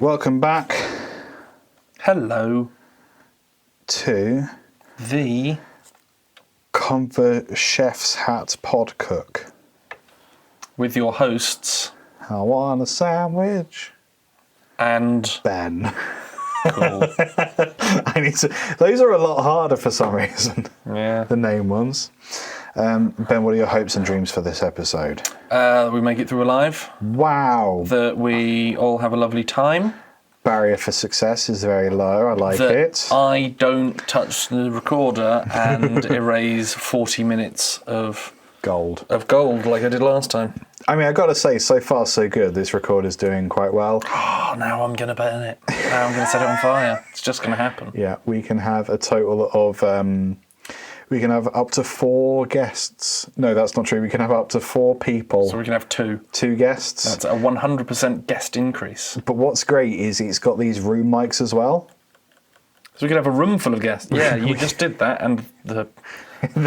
Welcome back Hello to the Convert Chef's Hat Pod Cook. with your hosts I want a sandwich. and Ben. cool. Those are a lot harder for some reason. Yeah. The name ones. Ben, what are your hopes and dreams for this episode? We make it through alive. Wow. That we all have a lovely time. Barrier for success is very low. I like That it. I don't touch the recorder and erase 40 minutes of Gold. gold like I did last time. I mean, I've got to say, so far so good. This recorder's doing quite well. Oh, now I'm going to burn it. Now I'm going to set it on fire. It's just going to happen. Yeah, we can have a total of... we can have up to 4 guests. No, that's not true. We can have up to 4 people. So we can have 2. 2 guests. That's a 100% guest increase. But what's great is it's got these room mics as well. So we could have a room full of guests. Yeah, you just did that, and they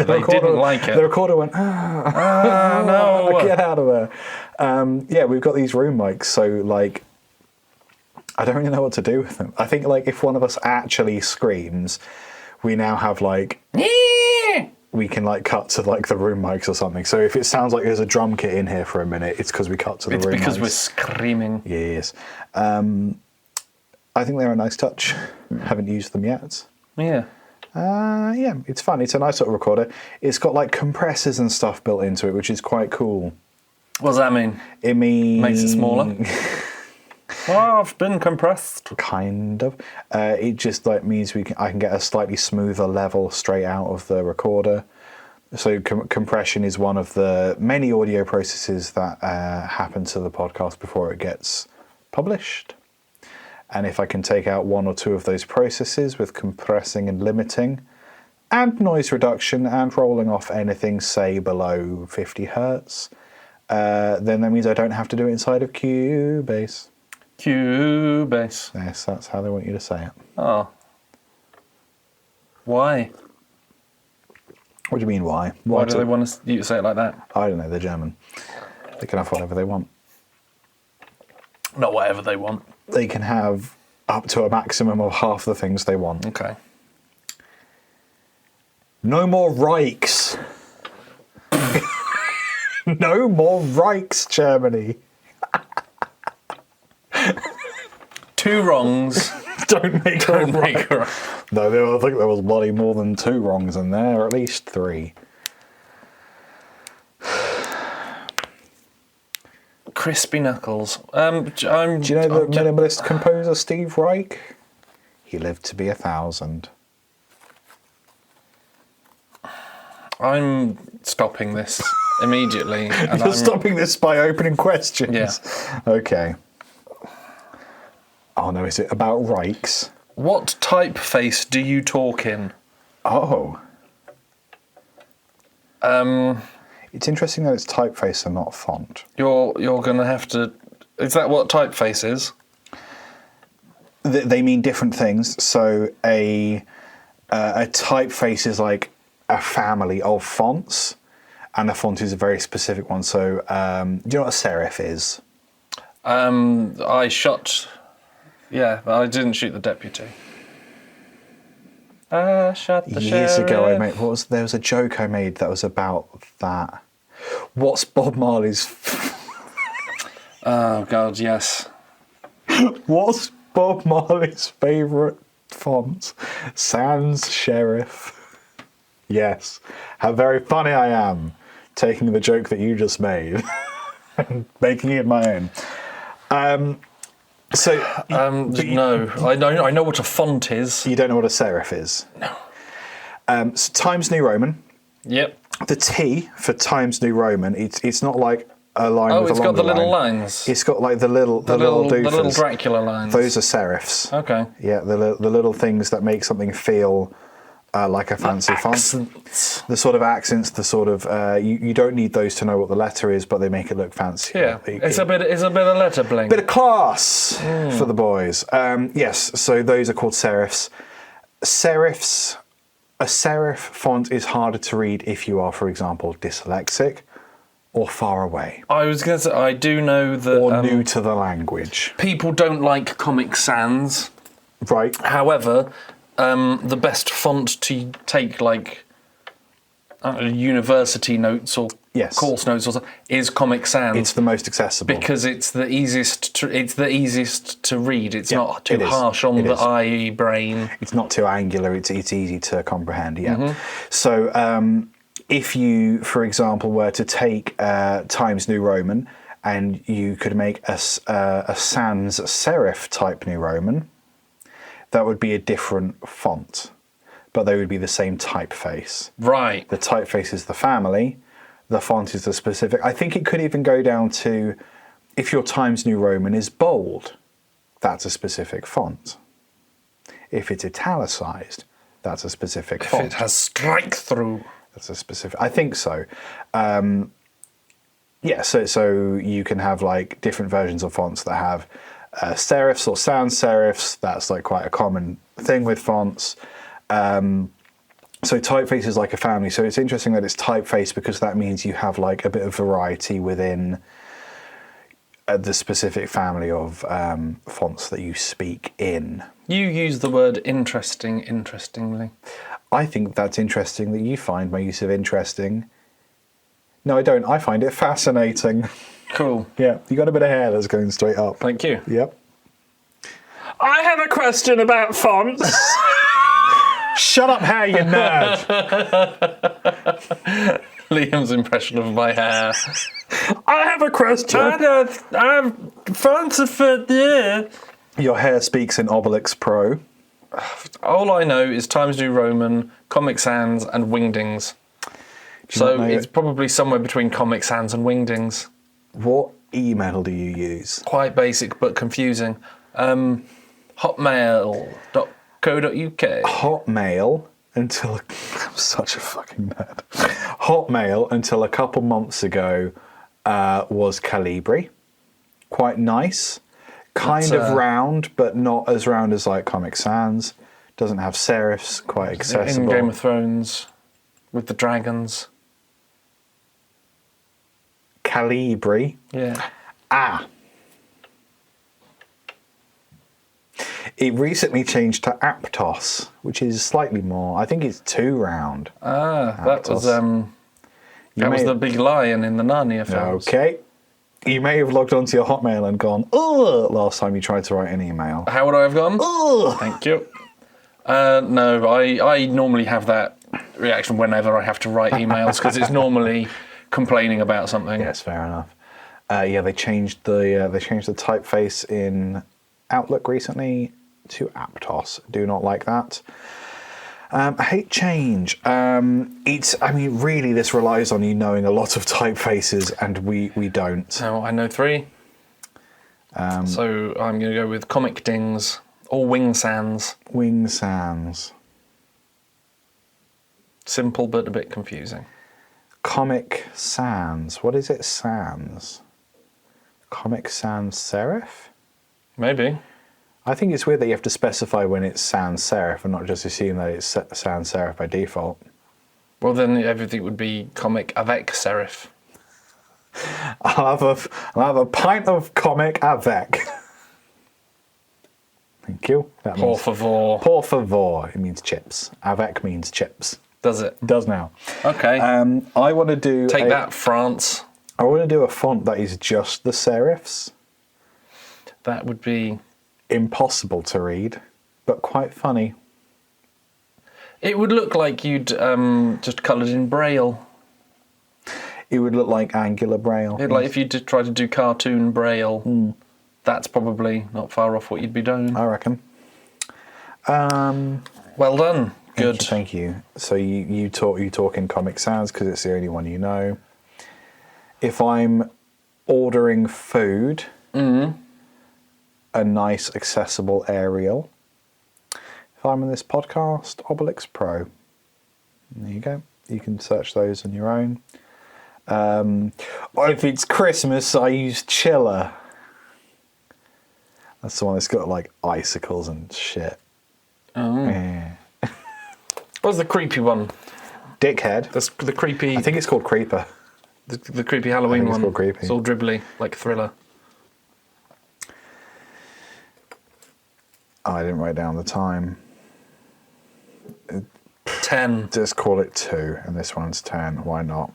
recorder, didn't like it. The recorder went, no. get out of there. Yeah, we've got these room mics, so, like, I don't really know what to do with them. I think, like, if one of us actually screams, we now have, like... we can like cut to like the room mics or something. So if it sounds like there's a drum kit in here for a minute, it's because we cut to the room mics. It's because we're screaming. Yes. I think they're a nice touch. Haven't used them yet. Yeah. Yeah, it's fun. It's a nice little recorder. It's got like compressors and stuff built into it, which is quite cool. What does that mean? It means... Makes it smaller? Oh, I've been compressed. Kind of. It just like means I can get a slightly smoother level straight out of the recorder. So compression is one of the many audio processes that happen to the podcast before it gets published. And if I can take out 1 or 2 of those processes with compressing and limiting and noise reduction and rolling off anything, say, below 50 hertz, then that means I don't have to do it inside of Cubase. Cubase. Yes, that's how they want you to say it. Oh. Why? What do you mean, why? Why do they want you to say it like that? I don't know, they're German. They can have whatever they want. Not whatever they want. They can have up to a maximum of half the things they want. Okay. No more Reichs. No more Reichs, Germany. 2 wrongs. Don't make a Don't right. make a right. No, I think there was bloody more than 2 wrongs in there, or at least 3. Crispy knuckles. Do you know the minimalist composer Steve Reich? He lived to be 1,000. I'm stopping this immediately. And You're stopping this by opening questions? Yeah. Okay. Oh no, is it about Reichs? What typeface do you talk in? Oh. It's interesting that it's typeface and not font. You're going to have to... Is that what typeface is? They mean different things. So a typeface is like a family of fonts, and a font is a very specific one. So do you know what a serif is? I shot... Yeah, but I didn't shoot the deputy. I shot the Years sheriff. ago, there was a joke I made that was about that. What's Bob Marley's? Oh God, yes. What's Bob Marley's favourite font? Sans Sheriff. Yes. How very funny I am, taking the joke that you just made and making it my own. No, I know what a font is. You don't know what a serif is? No. So Times New Roman. Yep. The T for Times New Roman, it's not like a line Oh, with it's a got the longer little line. lines. It's got like the little the little Dracula lines. Those are serifs. Okay. Yeah, the little things that make something feel like a fancy font. The sort of accents, the sort of you don't need those to know what the letter is, but they make it look fancy. Yeah, it's a bit of letter bling. Bit of class for the boys. Yes, so those are called serifs. A serif font is harder to read if you are, for example, dyslexic or far away? I was going to say, I do know that... Or new to the language? People don't like Comic Sans. Right. However, the best font to take, like, university notes or course notes or something is Comic Sans. It's the most accessible. Because it's the easiest to read. It's not too harsh on the eye brain. It's not too angular. It's easy to comprehend. Yeah. So if you, for example, were to take Times New Roman and you could make a sans serif type New Roman, that would be a different font, but they would be the same typeface. Right. The typeface is the family. The font is the specific. I think it could even go down to if your Times New Roman is bold, that's a specific font. If it's italicized, that's a specific font. If it has strike through, that's a specific. I think so. Yeah. So you can have like different versions of fonts that have serifs or sans serifs. That's like quite a common thing with fonts. So typeface is like a family. So it's interesting that it's typeface because that means you have like a bit of variety within the specific family of fonts that you speak in. You use the word interesting interestingly. I think that's interesting that you find my use of interesting. No, I don't. I find it fascinating. Cool. Yeah, you got a bit of hair that's going straight up. Thank you. Yep. I have a question about fonts. Shut up, hair, you nerd. Liam's impression of my hair. I have a question. I have fonts for yeah. Your hair speaks in Obelix Pro. All I know is Times New Roman, Comic Sans, and Wingdings. So it's probably somewhere between Comic Sans and Wingdings. What email do you use? Quite basic but confusing. Hotmail.co.uk. Hotmail until I'm such a fucking nerd. Hotmail until a couple months ago was Calibri. Quite nice. Kind of round, but not as round as like Comic Sans. Doesn't have serifs, quite accessible. In Game of Thrones with the dragons. Calibri. Yeah. It recently changed to Aptos, which is slightly more. I think it's too round. That was the big lion in the Narnia films. Okay. You may have logged onto your Hotmail and gone, ugh, last time you tried to write an email. How would I have gone? Ugh. Thank you. No, I normally have that reaction whenever I have to write emails because it's normally complaining about something. Yes, fair enough. They changed the typeface in Outlook recently to Aptos. Do not like that. I hate change. Really, this relies on you knowing a lot of typefaces, and we don't. No, I know 3. So I'm going to go with Comic Dings or Wing Sans. Wing Sans. Simple but a bit confusing. Comic Sans. What is it? Sans. Comic Sans Serif? Maybe. I think it's weird that you have to specify when it's sans serif and not just assume that it's sans serif by default. Well, then everything would be comic avec serif. I'll have a pint of comic avec. Thank you. Por favor. Por favor. It means chips. Avec means chips. Does it? Does now. Okay. I want to do Take that, France. I want to do a font that is just the serifs. That would be impossible to read, but quite funny. It would look like you'd just coloured in Braille. It would look like Angular Braille. Like if you did try to do cartoon Braille, that's probably not far off what you'd be doing. I reckon. Well done. Good. Thank you. So you talk in Comic Sans because it's the only one you know. If I'm ordering food, a nice accessible Arial. If I'm in this podcast, Obelix Pro. There you go. You can search those on your own. Or if it's Christmas, I use Chiller. That's the one that's got like icicles and shit. Oh. Yeah. What's the creepy one? Dickhead. That's the creepy. I think it's called Creeper. The creepy Halloween it's one. called Creepy. It's all dribbly, like Thriller. I didn't write down the time. 10. Just call it 2, and this one's 10. Why not?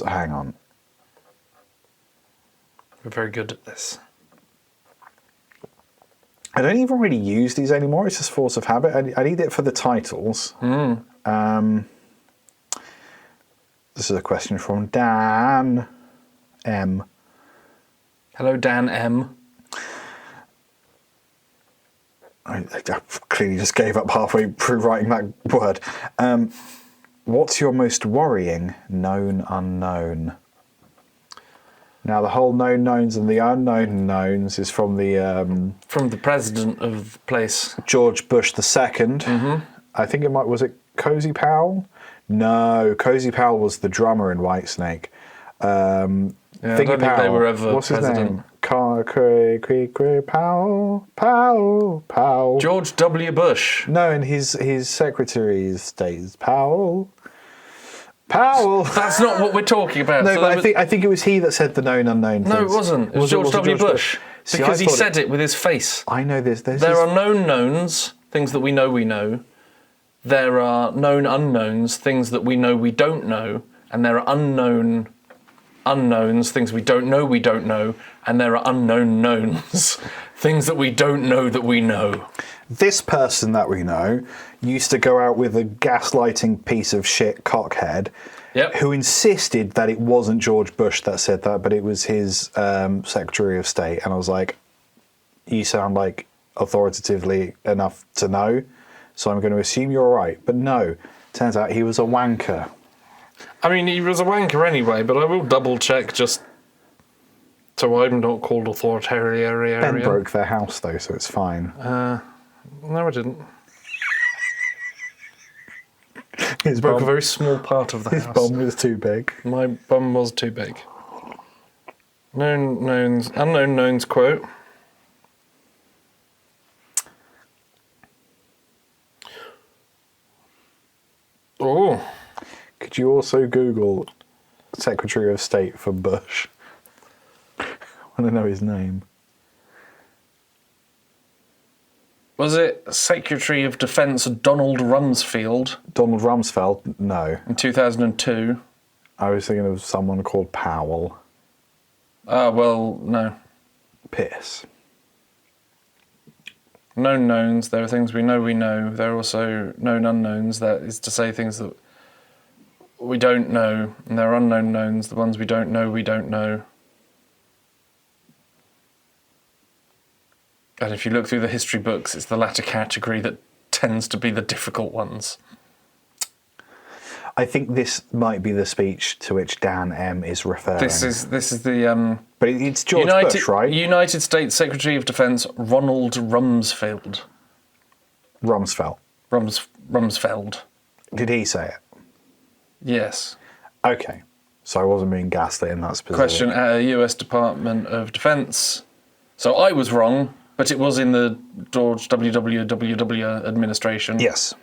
Hang on. We're very good at this. I don't even really use these anymore. It's just force of habit. I need it for the titles. This is a question from Dan M. Hello, Dan M. I clearly just gave up halfway through writing that word. What's your most worrying known unknown? Now, the whole known knowns and the unknown knowns is from the president of the place. George Bush II. Mm-hmm. I think was it Cozy Powell? No, Cozy Powell was the drummer in Whitesnake. I don't think they were ever What's president. His name? Powell. George W. Bush. No, and his Secretary of State is Powell. That's not what we're talking about. No, but I think it was he that said the known unknown things. No, it wasn't. It was George W. Bush. See, because he said it with his face. I know this. There are known knowns, things that we know. There are known unknowns, things that we know we don't know. And there are unknown unknowns, things we don't know. And there are unknown knowns, things that we don't know that we know. This person that we know used to go out with a gaslighting piece of shit cockhead who insisted that it wasn't George Bush that said that, but it was his Secretary of State. And I was like, you sound like authoritatively enough to know, so I'm going to assume you're right. But no, turns out he was a wanker. I mean, he was a wanker anyway, but I will double check just so I'm not called authoritarian. Ben broke their house though, so it's fine. No, I didn't. His Broke bum, a very small part of the his house. bum was too big. My bum was too big. Unknown knowns quote. Oh. Could you also Google Secretary of State for Bush? I want to know his name. Was it Secretary of Defence Donald Rumsfeld? Donald Rumsfeld? No. In 2002. I was thinking of someone called Powell. Well, no. Piss. Known knowns, there are things we know. There are also known unknowns, that is to say things that we don't know. And there are unknown knowns, the ones we don't know. And if you look through the history books, it's the latter category that tends to be the difficult ones. I think this might be the speech to which Dan M is referring. This is the But it's George Bush, right? United States Secretary of Defence Ronald Rumsfeld. Rumsfeld. Did he say it? Yes. Okay. So I wasn't being gaslit in that specific. Question at a US Department of Defence. So I was wrong, but it was in the George W. administration. Yes.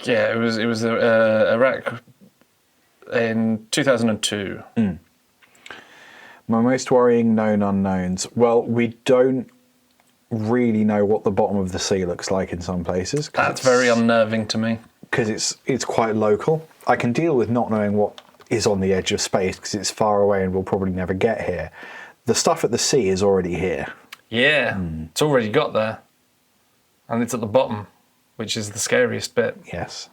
Yeah, it was Iraq in 2002. My most worrying known unknowns. Well, we don't really know what the bottom of the sea looks like in some places. That's very unnerving to me. Because it's quite local. I can deal with not knowing what is on the edge of space because it's far away and we'll probably never get here. The stuff at the sea is already here. Yeah, It's already got there. And it's at the bottom, which is the scariest bit. Yes.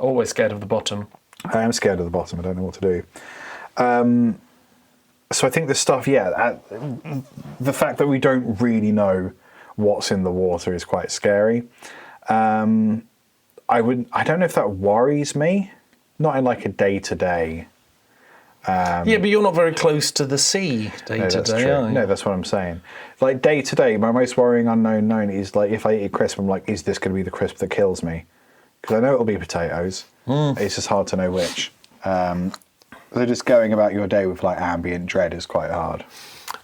Always scared of the bottom. I am scared of the bottom. I don't know what to do. So I think the stuff, the fact that we don't really know what's in the water is quite scary. I don't know if that worries me. Not in like a day-to-day. Yeah, but you're not very close to the sea day to day, are you? No, that's what I'm saying. Like day-to-day, my most worrying unknown known is like if I eat a crisp, I'm like, is this going to be the crisp that kills me? Because I know it'll be potatoes. It's just hard to know which. So just going about your day with like ambient dread is quite hard.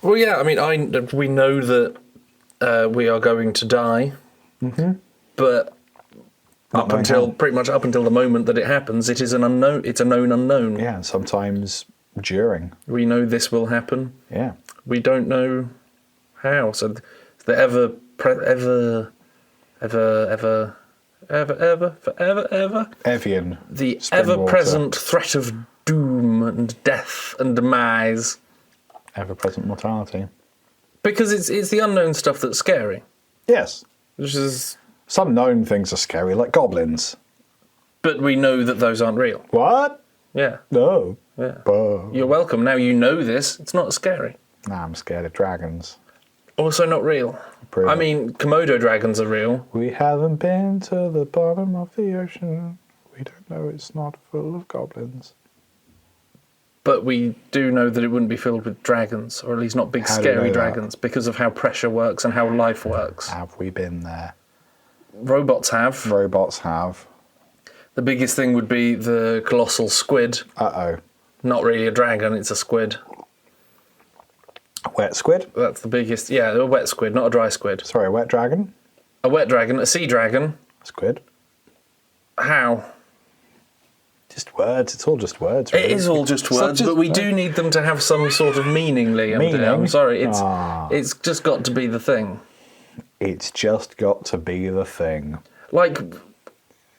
Well, yeah, I mean, we know that we are going to die, but Up until pretty much up until the moment that it happens, it is an unknown. It's a known unknown. Yeah, and sometimes during. We know this will happen. Yeah. We don't know how. So the ever, forever. Evian. The spring ever-present water. threat of doom and death and demise. Ever-present mortality. Because it's the unknown stuff that's scary. Yes. Which is... Some known things are scary, like goblins. But we know that those aren't real. What? Yeah. No. Yeah. But... You're welcome. Now you know this. It's not scary. Nah, I'm scared of dragons. Also not real. Prove I it. mean, Komodo dragons are real. We haven't been to the bottom of the ocean. We don't know it's not full of goblins. But we do know that it wouldn't be filled with dragons, or at least not big How do you know scary that? dragons, because of how pressure works and how life works. Have we been there? Robots have. Robots have. The biggest thing would be the colossal squid. Uh-oh. Not really a dragon, it's a squid. Wet squid? That's the biggest. Yeah, a wet squid, not a dry squid. Sorry, a wet dragon? A wet dragon, a sea dragon. Squid? How? Just words. It's all just words. It is all just words, but we do need them to have some sort of meaning, Liam. Meaning? I'm sorry, Ah. it's just got to be the thing. It's just got to be the thing. Like,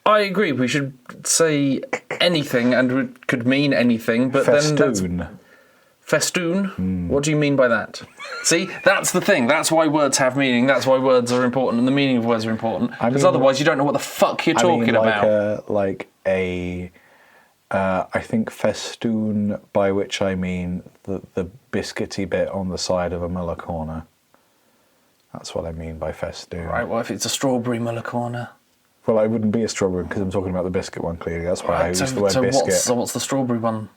I agree, we should say anything and it could mean anything, but then that's... Festoon. Festoon? What do you mean by that? See, that's the thing. That's why words have meaning. That's why words are important, and the meaning of words are important. Because otherwise, you don't know what the fuck you're talking about. I think festoon, by which I mean the biscuity bit on the side of a Muller corner. That's what I mean by festoon. Right. What if it's a strawberry Muller corner? Well, I wouldn't be a strawberry because I'm talking about the biscuit one. Clearly, that's why I use the word biscuit. What's the strawberry one?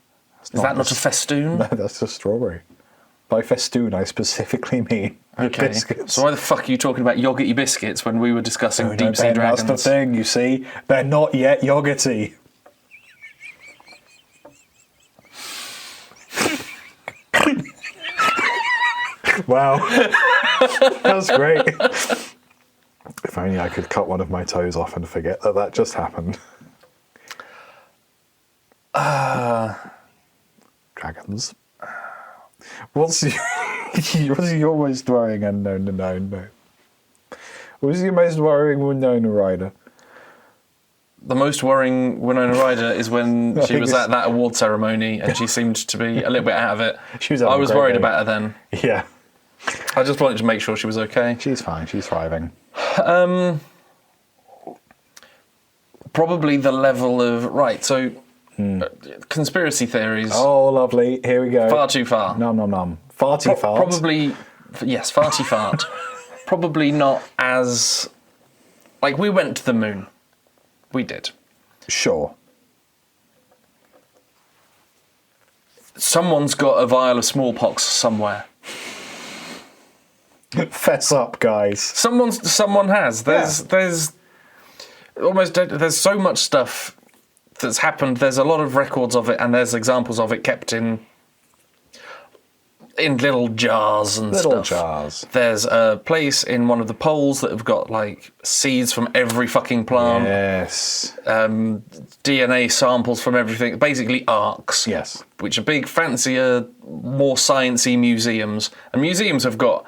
Is not that not a festoon? No, that's just strawberry. By festoon, I specifically mean biscuits. So why the fuck are you talking about yogurty biscuits when we were discussing No, deep sea Ben, dragons? that's the thing, you see. They're not yet yogurty. Wow. That's great. If only I could cut one of my toes off and forget that just happened. Dragons. What's your most worrying unknown no? What's your most worrying Winona Ryder? The most worrying Winona Ryder is when she was at that award ceremony and she seemed to be a little bit out of it. I was worried about her then. Yeah. I just wanted to make sure she was okay. She's fine. She's thriving. Probably the level of... Right, so... conspiracy theories. Oh, lovely. Here we go. Far too far. Nom. Farty fart. Probably... Yes, farty fart. Probably not as... Like, we went to the moon. We did. Sure. Someone's got a vial of smallpox somewhere. Fess up, guys. Someone has. There's so much stuff that's happened. There's a lot of records of it, and there's examples of it kept in little jars and stuff. Little jars. There's a place in one of the poles that have got like seeds from every fucking plant. Yes. DNA samples from everything. Basically arcs. Yes. Which are big, fancier, more sciencey museums. And museums have got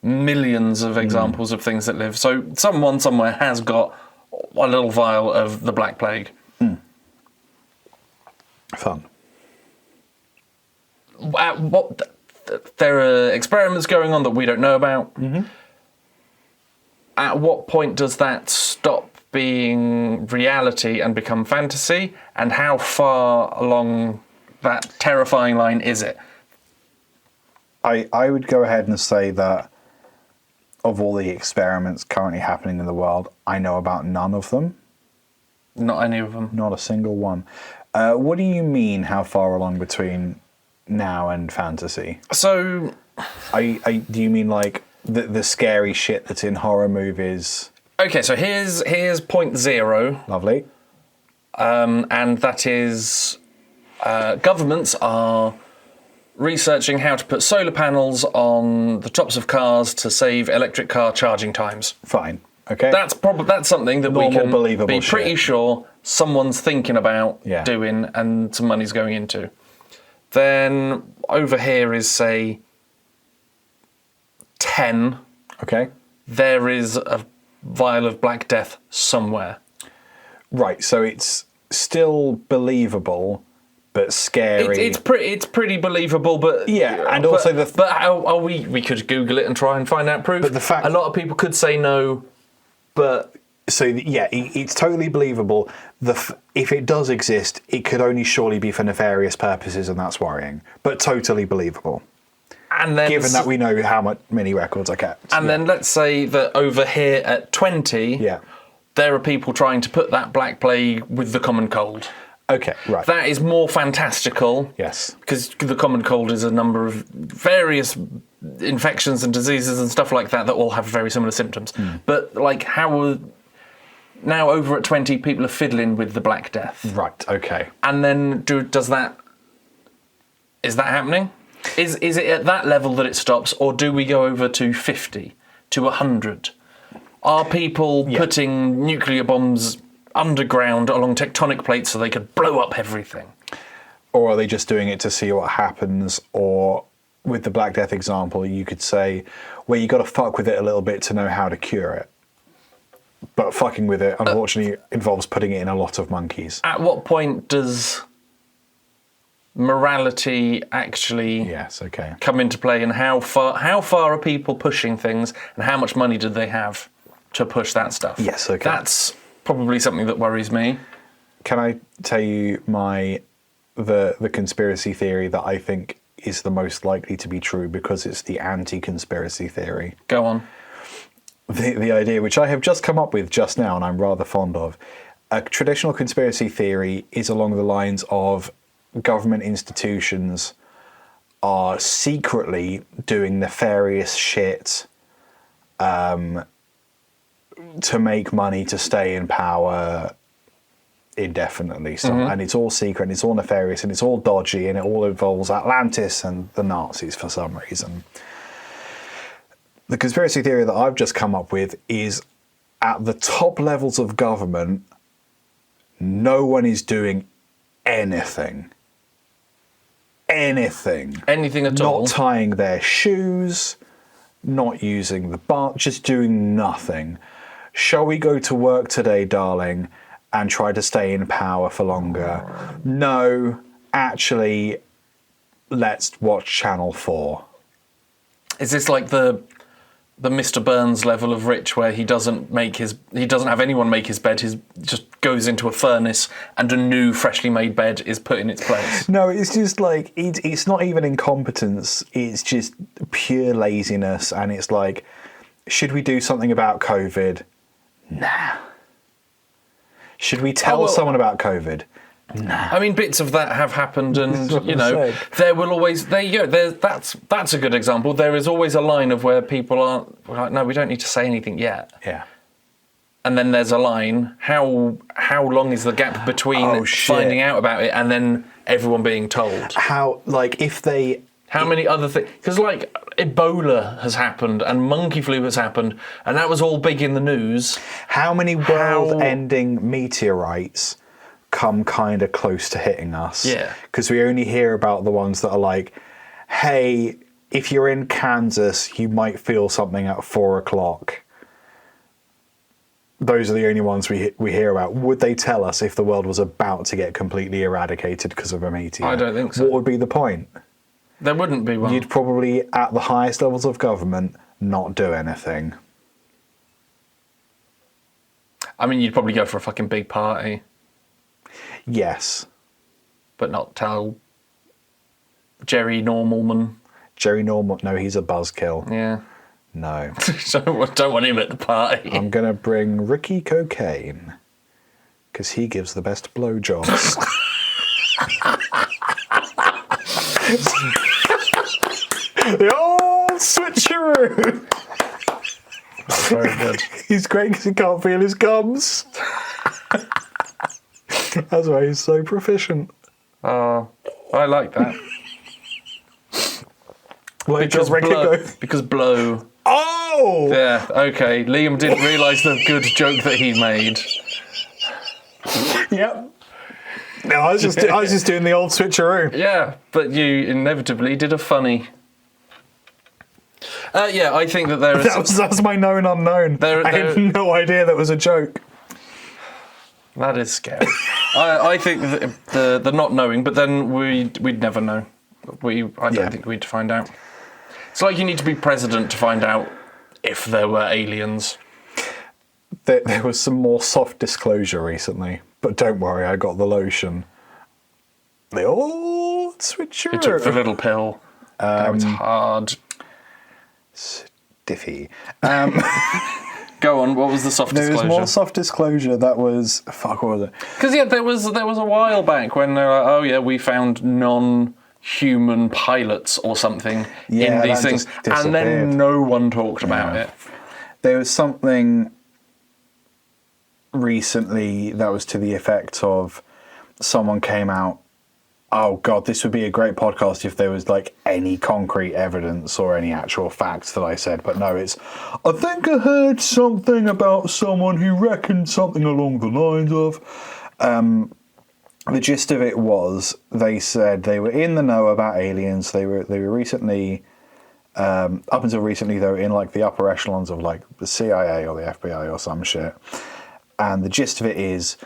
millions of examples of things that live. So someone somewhere has got a little vial of the Black Plague. Fun. There are experiments going on that we don't know about. At what point does that stop being reality and become fantasy? And how far along that terrifying line is it? I would go ahead and say that of all the experiments currently happening in the world, I know about none of them. Not any of them. Not a single one. What do you mean, how far along between now and fantasy? So... Do you mean like the scary shit that's in horror movies? Okay, so here's point zero. Lovely. And that is governments are researching how to put solar panels on the tops of cars to save electric car charging times. Fine. Okay. That's something that we Normal, can believable be shit. pretty sure someone's thinking about Yeah. doing and some money's going into. Then over here is, say, 10. Okay. There is a vial of Black Death somewhere. Right, so it's still believable, but scary. It's pretty believable, but Yeah, and also but how we could Google it and try and find out proof. But the fact- a lot of people could say no, but So yeah, it's totally believable. If it does exist, it could only surely be for nefarious purposes, and that's worrying. But totally believable, and then given that we know how many records are kept. and then let's say that over here at 20, Yeah. there are people trying to put that Black Plague with the common cold. Okay, right. That is more fantastical. Yes. Because the common cold is a number of various infections and diseases and stuff like that all have very similar symptoms. But like now over at 20, people are fiddling with the Black Death. Right. Okay. And then is that happening? Is it at that level that it stops, or do we go over to 50, to 100? Are people putting nuclear bombs underground along tectonic plates so they could blow up everything? Or are they just doing it to see what happens? Or with the Black Death example, you could say, well, you got to fuck with it a little bit to know how to cure it. But fucking with it, unfortunately, involves putting it in a lot of monkeys. At what point does morality actually Yes. Okay. come into play, and how far are people pushing things, and how much money do they have to push that stuff? Yes. Okay. That's probably something that worries me. Can I tell you the conspiracy theory that I think is the most likely to be true, because it's the anti-conspiracy theory? Go on. The idea, which I have just come up with just now and I'm rather fond of, a traditional conspiracy theory is along the lines of government institutions are secretly doing nefarious shit to make money to stay in power indefinitely. So, and it's all secret and it's all nefarious and it's all dodgy and it all involves Atlantis and the Nazis for some reason. The conspiracy theory that I've just come up with is at the top levels of government, no one is doing anything. Anything. Anything at all? Not tying their shoes, not using the bar, just doing nothing. Shall we go to work today, darling, and try to stay in power for longer? No, actually, let's watch Channel 4. Is this like the Mr. Burns level of rich, where he doesn't have anyone make his bed, he just goes into a furnace and a new freshly made bed is put in its place? No, it's just like, it's not even incompetence, it's just pure laziness, and it's like, should we do something about COVID? Nah. Should we tell someone about COVID? Nah. I mean, bits of that have happened, and there will always. There you go. That's a good example. There is always a line of where people aren't like, no, we don't need to say anything yet. Yeah. And then there's a line. How long is the gap between finding out about it and then everyone being told? How many other things? Because like Ebola has happened and monkey flu has happened, and that was all big in the news. How many world-ending meteorites come kind of close to hitting us? Yeah. Because we only hear about the ones that are like, hey, if you're in Kansas, you might feel something at 4:00. Those are the only ones we hear about. Would they tell us if the world was about to get completely eradicated because of a meteor? I don't think so. What would be the point? There wouldn't be one. You'd probably, at the highest levels of government, not do anything. I mean, you'd probably go for a fucking big party. Yes. But not tell Jerry Normalman. Jerry Normal, no, he's a buzzkill. Yeah. No. Don't want him at the party. I'm going to bring Ricky Cocaine, because he gives the best blowjobs. The old switcheroo! Very good. He's great because he can't feel his gums. That's why he's so proficient. I like that. Well, Because blow. Oh! no! Yeah, okay. Liam didn't realise the good joke that he made. Yep. No, I was just doing the old switcheroo. Yeah, but you inevitably did a funny. Yeah, I think that there is... That's my known unknown. I had no idea that was a joke. That is scary. I think that the not knowing, but then we'd never know. I don't think we'd find out. It's like you need to be president to find out if there were aliens. There was some more soft disclosure recently, but don't worry, I got the lotion. The old switcheroo. You took the little pill. It's hard. Stiffy. Go on, what was the soft disclosure? There was more soft disclosure. That was... Fuck, what was it? Because, there was a while back when they were like, oh, yeah, we found non-human pilots or something in these things. And then no one talked about it. There was something recently that was to the effect of someone came out, oh God, this would be a great podcast if there was like any concrete evidence or any actual facts that I said. But no, it's, I think I heard something about someone who reckoned something along the lines of. The gist of it was they said they were in the know about aliens. They were recently, up until recently, they were in like the upper echelons of like the CIA or the FBI or some shit. And the gist of it is,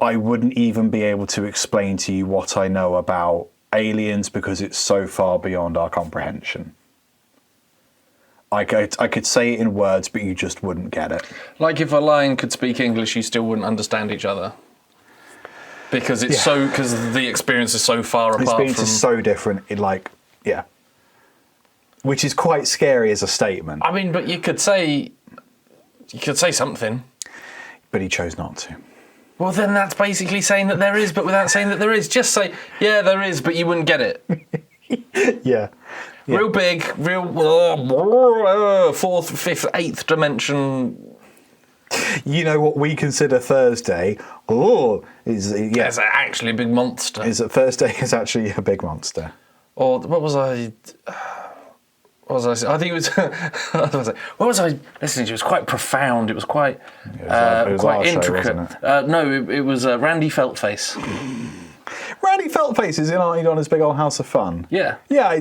I wouldn't even be able to explain to you what I know about aliens because it's so far beyond our comprehension. I could say it in words, but you just wouldn't get it. Like if a lion could speak English, you still wouldn't understand each other. Because it's because the experience is so far apart. The experience is so different. Which is quite scary as a statement. I mean, but you could say something. But he chose not to. Well, then that's basically saying that there is, but without saying that there is. Just say, yeah, there is, but you wouldn't get it. Yeah. Real big, real fourth, fifth, eighth dimension. You know what we consider Thursday? It's actually a big monster. Is that Thursday is actually a big monster? Or what was I? What was I saying? I think it was. What was I listening to? It was quite profound. It was quite quite intricate. Show, wasn't it? No, it was Randy Feltface. Randy Feltface is in Arnie Big Old House of Fun. Yeah. Yeah.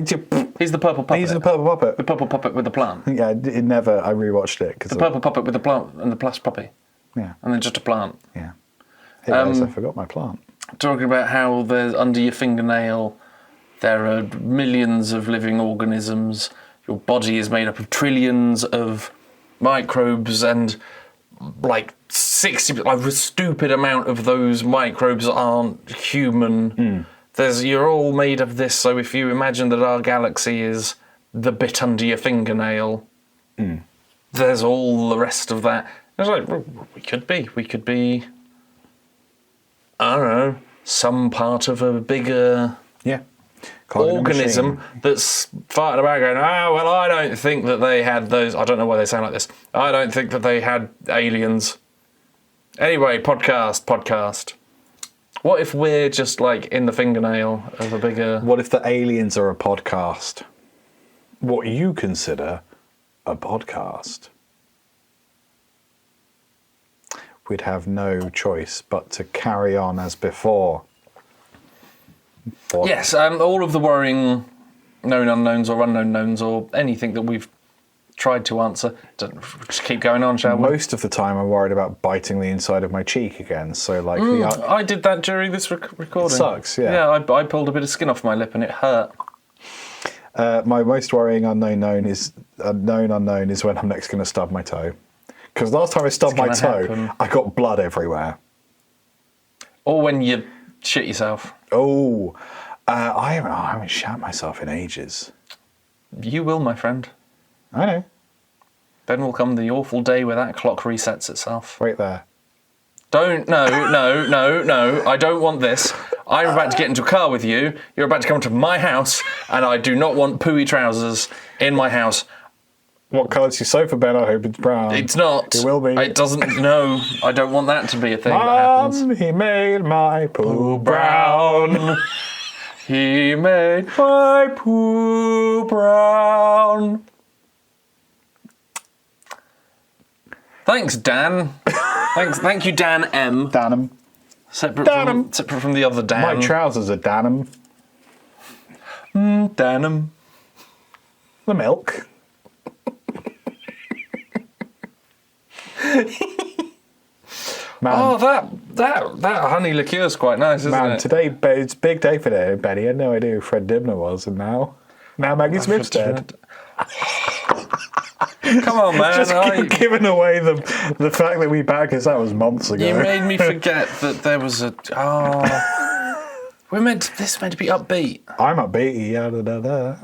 He's the purple puppet. He's the purple puppet. The purple puppet with the plant. Yeah, I rewatched it. The purple puppet with the plant and the plus puppy. Yeah. And then just a plant. Yeah. Hey guys, I forgot my plant. Talking about how there's under your fingernail, there are millions of living organisms. Your body is made up of trillions of microbes, and like 60, like a stupid amount of those microbes aren't human. You're all made of this, so if you imagine that our galaxy is the bit under your fingernail, there's all the rest of that. It's like, we could be, I don't know, some part of a bigger organism that's farting about going, well, I don't think that they had those. I don't know why they sound like this. I don't think that they had aliens. Anyway, podcast. What if we're just like in the fingernail of a bigger... What if the aliens are a podcast? What you consider a podcast? We'd have no choice but to carry on as before. What? Yes, all of the worrying known unknowns or unknown knowns or anything that we've tried to answer. Just keep going on, shall we? Most of the time I'm worried about biting the inside of my cheek again. So like I did that during this recording. It sucks, yeah. Yeah, I pulled a bit of skin off my lip and it hurt. My most worrying unknown is when I'm next going to stub my toe. Because last time I stubbed my toe, I got blood everywhere. Or when you shit yourself. Oh, I haven't shat myself in ages. You will, my friend. I know. Then will come the awful day where that clock resets itself. Right there. No, I don't want this. I'm about to get into a car with you. You're about to come to my house, and I do not want pooey trousers in my house. What colour's your sofa bed? I hope it's brown. It's not. It will be. It doesn't. No, I don't want that to be a thing Mom, that happens. He made my poo brown. He made my poo brown. Thanks, Dan. Thank you, Dan M. Danum. Separate Danum. from the other Dan. My trousers are Danum. Danum. The milk. Man, Oh, that honey liqueur is quite nice, isn't man, it? today it's a big day for Benny. I had no idea who Fred Dibner was, and now Maggie Smith's dead. Come on, man. Just giving away the fact that we back because that was months ago. You made me forget that there was a. Oh, this meant to be upbeat. I'm upbeat. Yeah, da, da, da.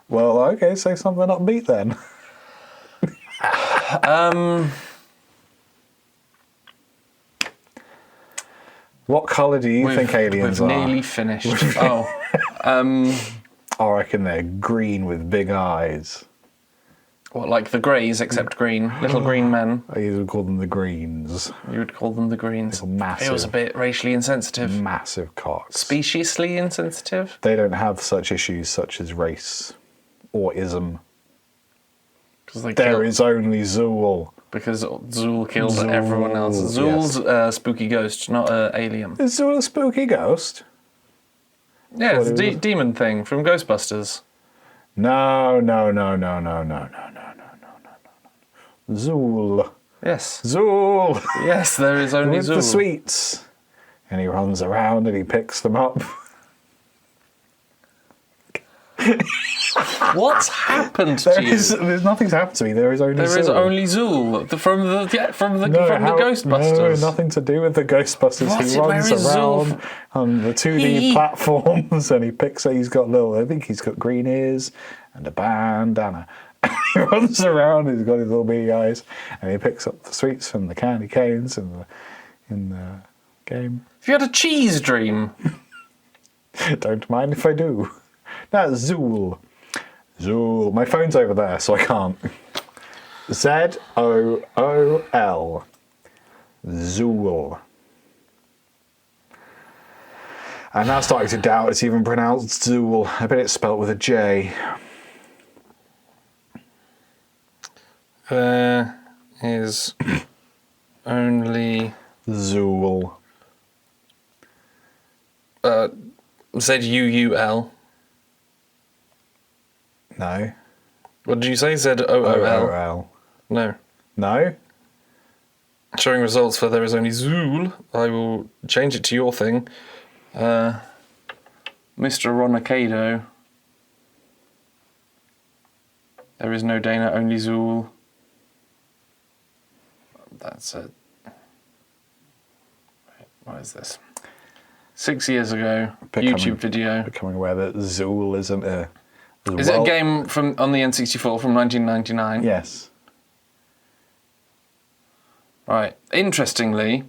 Well, okay, say something upbeat then. What colour do you think aliens we've are? nearly finished. I reckon they're green with big eyes. What, like the greys, except green? Little green men. I usually call them the greens. You would call them the greens. Massive. Feels a bit racially insensitive. Massive cocks. Speciesly insensitive? They don't have such issues such as race or ism. There is only ZOOL. Because ZOOL killed ZOOL, everyone else. ZOOL's a spooky ghost, not an alien. Is ZOOL a spooky ghost? Yeah, it's a demon thing from Ghostbusters. No. ZOOL. Yes. ZOOL. Yes, there is only With ZOOL. the sweets. And he runs around and he picks them up. What's happened to you? There's nothing's happened to me. There is only There ZOOL. is only ZOOL from the Ghostbusters. No, nothing to do with the Ghostbusters. What? He Where runs is ZOOL? around on the 2D platforms and he picks it. He's got I think he's got green ears and a bandana. He runs around, he's got his little beady eyes, and he picks up the sweets from the candy canes in the game. Have you had a cheese dream? Don't mind if I do. That's ZOOL. ZOOL. My phone's over there, so I can't. ZOOL. ZOOL. I'm now starting to doubt it's even pronounced ZOOL. I bet it's spelt with a J. There is only ZOOL. ZUUL. No. What did you say? ZOOL? OOL. No. No? Showing results for there is only ZOOL. I will change it to your thing. Mr. Ronacado. There is no Dana, only ZOOL. That's it. Wait, what is this? 6 years ago, YouTube video. Becoming aware that ZOOL isn't a... Is it a game on the N64 from 1999? Yes. Right. Interestingly,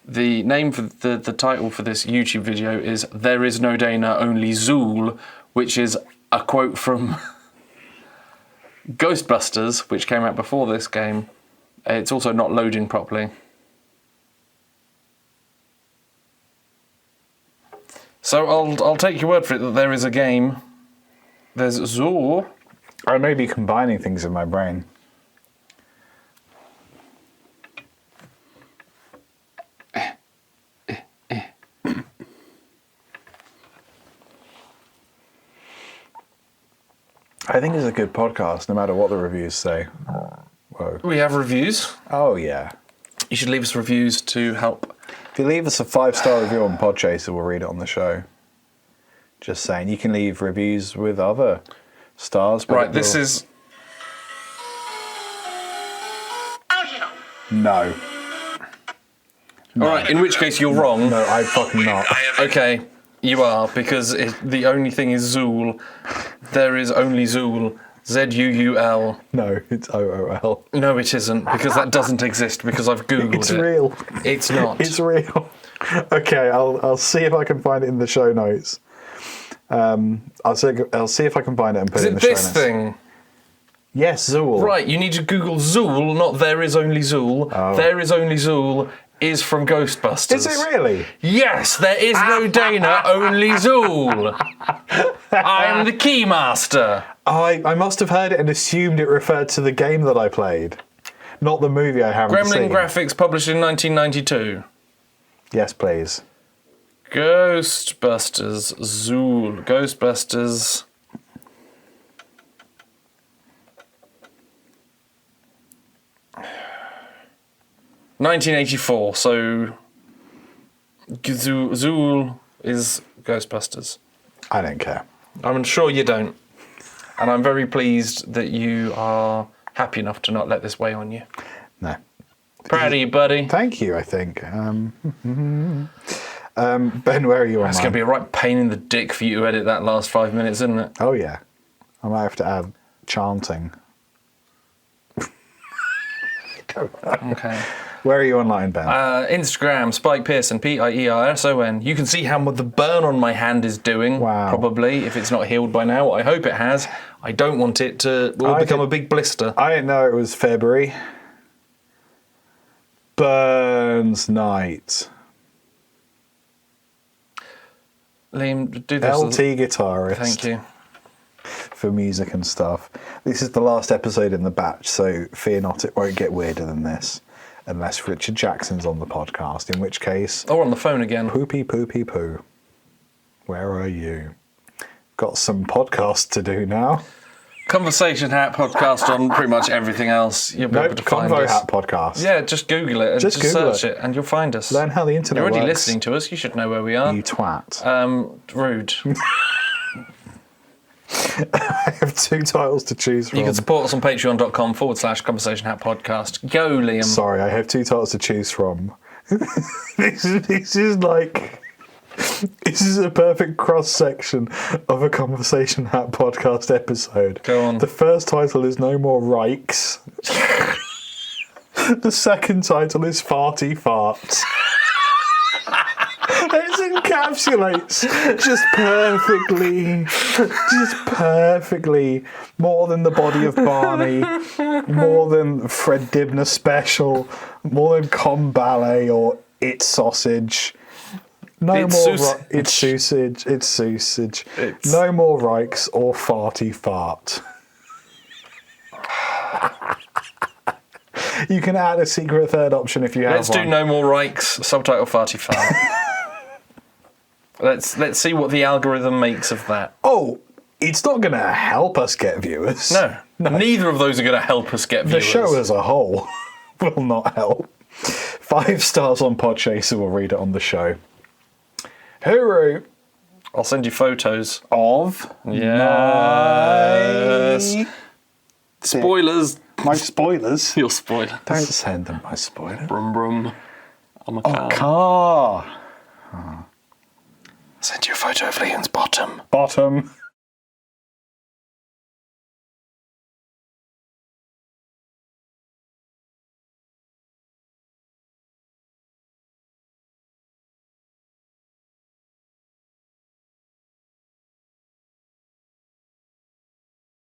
the name for the title for this YouTube video is "There is no Dana, only ZOOL," which is a quote from Ghostbusters, which came out before this game. It's also not loading properly. So I'll take your word for it that there is a game. There's ZOOL. I may be combining things in my brain. I think it's a good podcast, no matter what the reviews say. Whoa. We have reviews. Oh, yeah. You should leave us reviews to help. If you leave us a 5-star review on Podchaser, we'll read it on the show. Just saying, you can leave reviews with other stars. But Right, this is... No. All right, in which case you're wrong. No, I'm fucking not. Okay, you are, because the only thing is ZOOL. There is only ZOOL. ZUUL. No, it's OOL. No, it isn't, because that doesn't exist, because I've Googled it. It's real. It's not. It's real. Okay, I'll see if I can find it in the show notes. I'll see if I can find it and put Is it in it the show this notes. thing? Yes, ZOOL. Right, you need to Google ZOOL, not there is only ZOOL. Oh. There is only ZOOL, is from Ghostbusters. Is it really? Yes, there is no Dana, only Zool. I am the Keymaster. I must have heard it and assumed it referred to the game that I played, not the movie I haven't Gremlin seen. graphics published in 1992. Yes, please. Ghostbusters, Zool, Ghostbusters. $1984, so Zool is Ghostbusters. I don't care. I'm sure you don't. And I'm very pleased that you are happy enough to not let this weigh on you. No. Proud of you, buddy. Thank you, I think. Ben, where are you on? It's going to be a right pain in the dick for you to edit that last 5 minutes, isn't it? Oh, yeah. I might have to add chanting. Okay. Where are you online, Ben? Instagram, Spike Pearson, Pierson. You can see how the burn on my hand is doing, Wow. probably, if it's not healed by now. I hope it has. I don't want it to become a big blister. I didn't know it was February. Burns Night. Liam, do this. LT guitarist. Thank you. For music and stuff. This is the last episode in the batch, so fear not, it won't get weirder than this. Unless Richard Jackson's on the podcast, in which case... Or on the phone again. Poopy poopy poo. Where are you? Got some podcasts to do now. Conversation Hat podcast on pretty much everything else. You'll be able to find Convo us. Hat podcast. Yeah, just Google it and just Google search it and you'll find us. Learn how the internet You're already works. listening to us. You should know where we are. You twat. Rude. I have two titles to choose from. You can support us on patreon.com/Conversation Hat podcast. Go, Liam. Sorry, I have two titles to choose from. This is like... This is a perfect cross-section of a Conversation Hat podcast episode. Go on. The first title is No More Reichs. The second title is Farty Farts. It encapsulates just perfectly, more than the body of Barney, more than Fred Dibner special, more than Com Ballet or It's Sausage. It's sausage. No more Reichs or Farty Fart. You can add a secret third option if you have Let's do one. No More Reichs, subtitle Farty Fart. Let's see what the algorithm makes of that. Oh, it's not going to help us get viewers. No. Neither of those are going to help us get The viewers. show as a whole will not help. 5 stars on Podchaser, will read it on the show. Hooroo. I'll send you photos. Of Yes. Spoilers. my spoilers. Your spoiler. Don't send them my spoilers. Brum brum. I'm a car. Car. Send you a photo of Liam's bottom. Bottom.